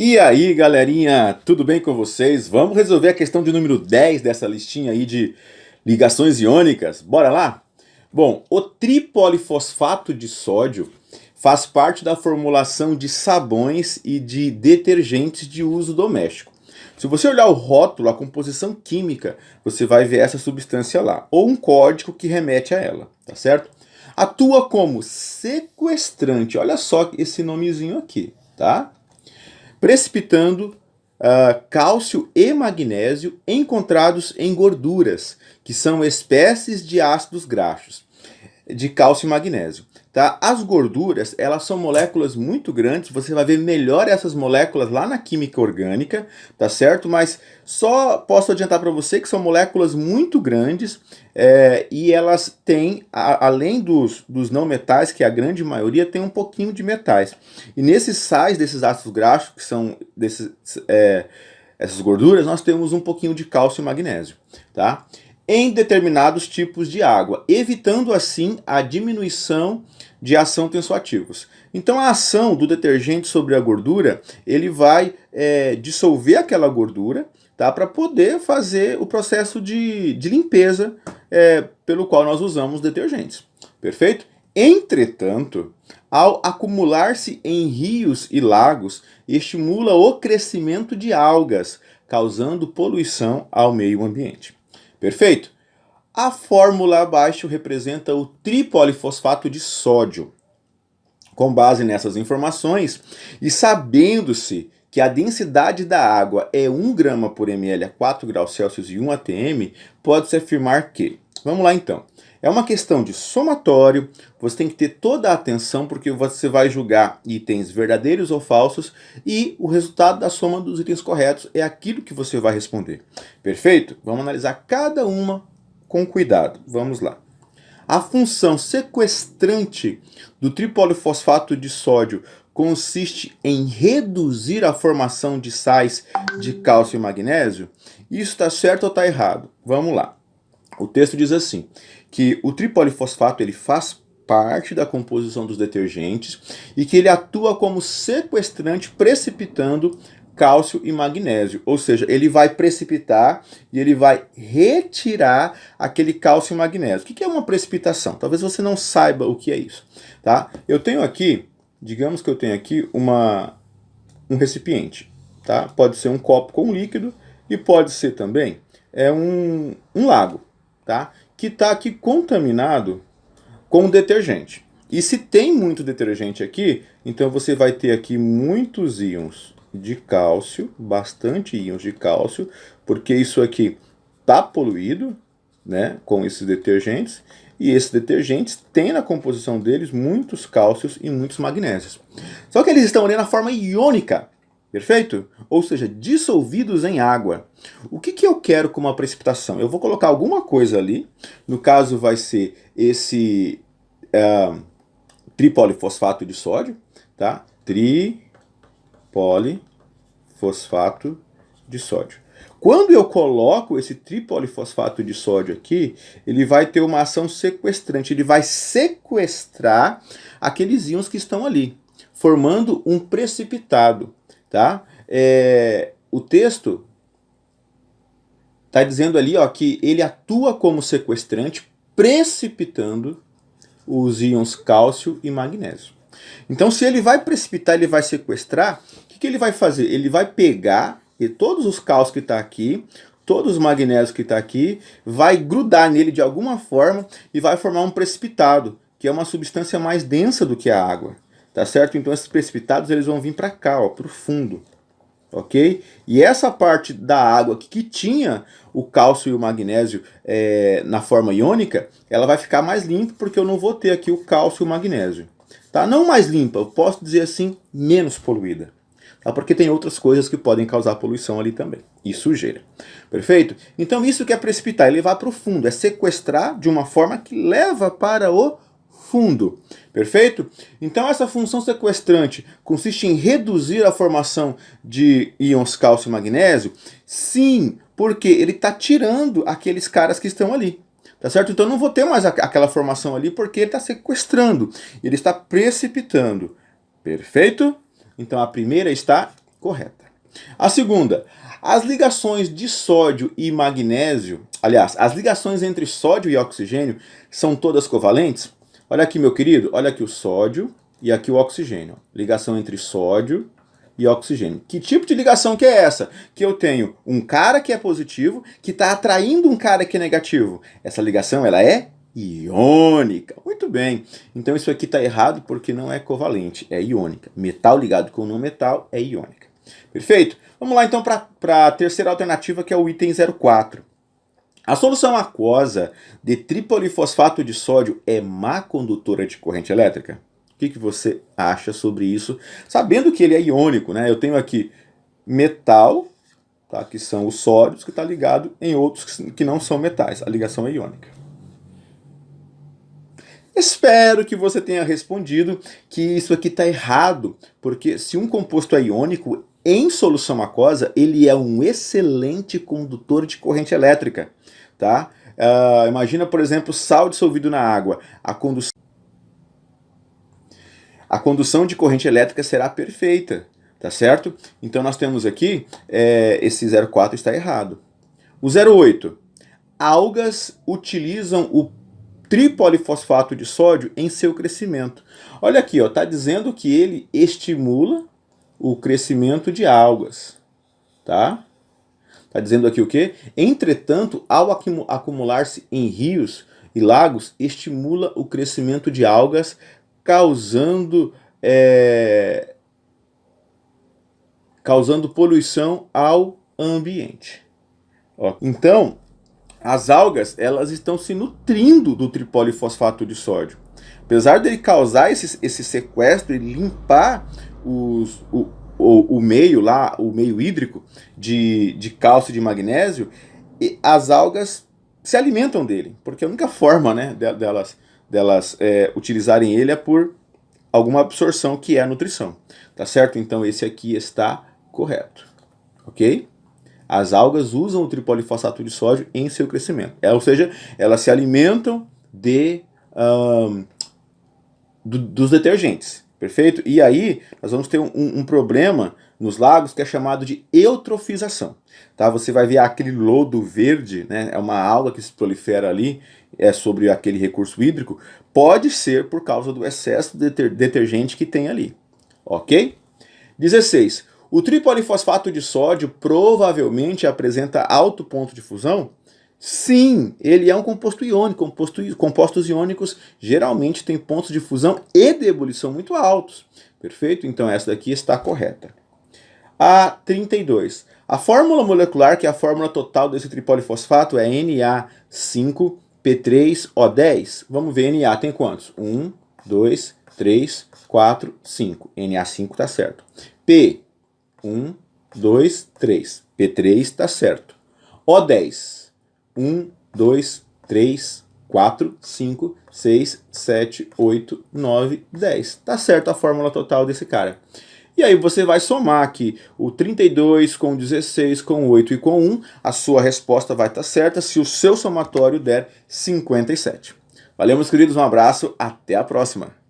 E aí, galerinha, tudo bem com vocês? Vamos resolver a questão de número 10 dessa listinha aí de ligações iônicas? Bora lá? Bom, o tripolifosfato de sódio faz parte da formulação de sabões e de detergentes de uso doméstico. Se você olhar o rótulo, a composição química, você vai ver essa substância lá, ou um código que remete a ela, tá certo? Atua como sequestrante, olha só esse nomezinho aqui, tá? Precipitando cálcio e magnésio encontrados em gorduras, que são espécies de ácidos graxos, de cálcio e magnésio. Tá? As gorduras, elas são moléculas muito grandes, você vai ver melhor essas moléculas lá na química orgânica, tá certo? Mas só posso adiantar para você que são moléculas muito grandes e elas têm, além dos não metais, que a grande maioria, tem um pouquinho de metais. E nesses sais, desses ácidos graxos, que são essas gorduras, nós temos um pouquinho de cálcio e magnésio, tá? Em determinados tipos de água, evitando assim a diminuição de ação tensoativos. Então a ação do detergente sobre a gordura, ele vai dissolver aquela gordura, tá, para poder fazer o processo de limpeza pelo qual nós usamos detergentes. Perfeito? Entretanto, ao acumular-se em rios e lagos, estimula o crescimento de algas, causando poluição ao meio ambiente. Perfeito? A fórmula abaixo representa o tripolifosfato de sódio. Com base nessas informações e sabendo-se que a densidade da água é 1 grama por ml a 4 graus Celsius e 1 atm, pode-se afirmar que... Vamos lá então. É uma questão de somatório, você tem que ter toda a atenção porque você vai julgar itens verdadeiros ou falsos e o resultado da soma dos itens corretos é aquilo que você vai responder. Perfeito? Vamos analisar cada uma com cuidado. Vamos lá. A função sequestrante do tripolifosfato de sódio consiste em reduzir a formação de sais de cálcio e magnésio? Isso está certo ou está errado? Vamos lá. O texto diz assim, que o tripolifosfato ele faz parte da composição dos detergentes e que ele atua como sequestrante precipitando cálcio e magnésio, ou seja, ele vai precipitar e ele vai retirar aquele cálcio e magnésio. O que é uma precipitação? Talvez você não saiba o que é isso, tá? Eu tenho aqui, digamos que eu tenho aqui um recipiente, tá? Pode ser um copo com líquido e pode ser também um lago, tá? Que está aqui contaminado com detergente. E se tem muito detergente aqui, então você vai ter aqui muitos íons de cálcio, bastante íons de cálcio, porque isso aqui está poluído, né, com esses detergentes, e esses detergentes têm na composição deles muitos cálcios e muitos magnésios. Só que eles estão ali na forma iônica, perfeito? Ou seja, dissolvidos em água. O que eu quero com uma precipitação? Eu vou colocar alguma coisa ali, no caso vai ser esse tripolifosfato de sódio, tá? Tripolifosfato de sódio. Quando eu coloco esse tripolifosfato de sódio aqui, ele vai ter uma ação sequestrante, ele vai sequestrar aqueles íons que estão ali, formando um precipitado. Tá? O texto está dizendo ali, ó, que ele atua como sequestrante, precipitando os íons cálcio e magnésio. Então, se ele vai precipitar, ele vai sequestrar, o que ele vai fazer? Ele vai pegar todos os cálcios que estão aqui, todos os magnésios que estão aqui, vai grudar nele de alguma forma e vai formar um precipitado, que é uma substância mais densa do que a água. Tá certo? Então esses precipitados eles vão vir para cá, ó, para o fundo, ok? E essa parte da água que tinha o cálcio e o magnésio na forma iônica, ela vai ficar mais limpa porque eu não vou ter aqui o cálcio e o magnésio. Tá? Não mais limpa, eu posso dizer assim, menos poluída. Tá? Porque tem outras coisas que podem causar poluição ali também, e sujeira. Perfeito? Então isso que é precipitar, ele vai para o fundo, é sequestrar de uma forma que leva para o fundo. Perfeito? Então essa função sequestrante consiste em reduzir a formação de íons cálcio e magnésio? Sim, porque ele está tirando aqueles caras que estão ali. Tá certo? Então eu não vou ter mais aquela formação ali porque ele está sequestrando. Ele está precipitando. Perfeito? Então a primeira está correta. A segunda, as ligações de sódio e magnésio, aliás, as ligações entre sódio e oxigênio são todas covalentes? Olha aqui, meu querido, olha aqui o sódio e aqui o oxigênio. Ligação entre sódio e oxigênio. Que tipo de ligação que é essa? Que eu tenho um cara que é positivo que está atraindo um cara que é negativo. Essa ligação, ela é iônica. Muito bem. Então isso aqui está errado porque não é covalente, é iônica. Metal ligado com não metal é iônica. Perfeito? Vamos lá então para a terceira alternativa, que é o item 04. A solução aquosa de tripolifosfato de sódio é má condutora de corrente elétrica? O que você acha sobre isso? Sabendo que ele é iônico, né? Eu tenho aqui metal, tá? Que são os sódios, que está ligado em outros que não são metais. A ligação é iônica. Espero que você tenha respondido que isso aqui está errado, porque se um composto é iônico, em solução aquosa, ele é um excelente condutor de corrente elétrica. Tá? Imagina, por exemplo, sal dissolvido na água. A condução de corrente elétrica será perfeita, tá certo? Então nós temos aqui, esse 04 está errado. O 08, algas utilizam o tripolifosfato de sódio em seu crescimento. Olha aqui, está dizendo que ele estimula o crescimento de algas, tá? Está dizendo aqui o quê? Entretanto, ao acumular-se em rios e lagos, estimula o crescimento de algas, causando poluição ao ambiente. Ó. Então, as algas, elas estão se nutrindo do tripolifosfato de sódio. Apesar dele causar esse sequestro e limpar o meio lá, o meio hídrico de cálcio e de magnésio, e as algas se alimentam dele, porque a única forma, né, delas utilizarem ele é por alguma absorção, que é a nutrição, tá certo? Então esse aqui está correto, ok? As algas usam o tripolifosfato de sódio em seu crescimento, ou seja, elas se alimentam dos detergentes. Perfeito? E aí, nós vamos ter um problema nos lagos que é chamado de eutrofização. Tá? Você vai ver aquele lodo verde, né? É uma alga que se prolifera ali, sobre aquele recurso hídrico. Pode ser por causa do excesso de detergente que tem ali. Ok? 16. O tripolifosfato de sódio provavelmente apresenta alto ponto de fusão? Sim, ele é um composto iônico. Compostos iônicos geralmente têm pontos de fusão e de ebulição muito altos. Perfeito? Então essa daqui está correta. A 32. A fórmula molecular, que é a fórmula total desse tripolifosfato, é Na5P3O10. Vamos ver, Na tem quantos? 1, 2, 3, 4, 5. Na5 está certo. P, 1, 2, 3. P3 está certo. O10. 1, 2, 3, 4, 5, 6, 7, 8, 9, 10. Tá certo a fórmula total desse cara. E aí você vai somar aqui o 32 com 16, com 8 e com 1. A sua resposta vai estar certa se o seu somatório der 57. Valeu, meus queridos, um abraço, até a próxima.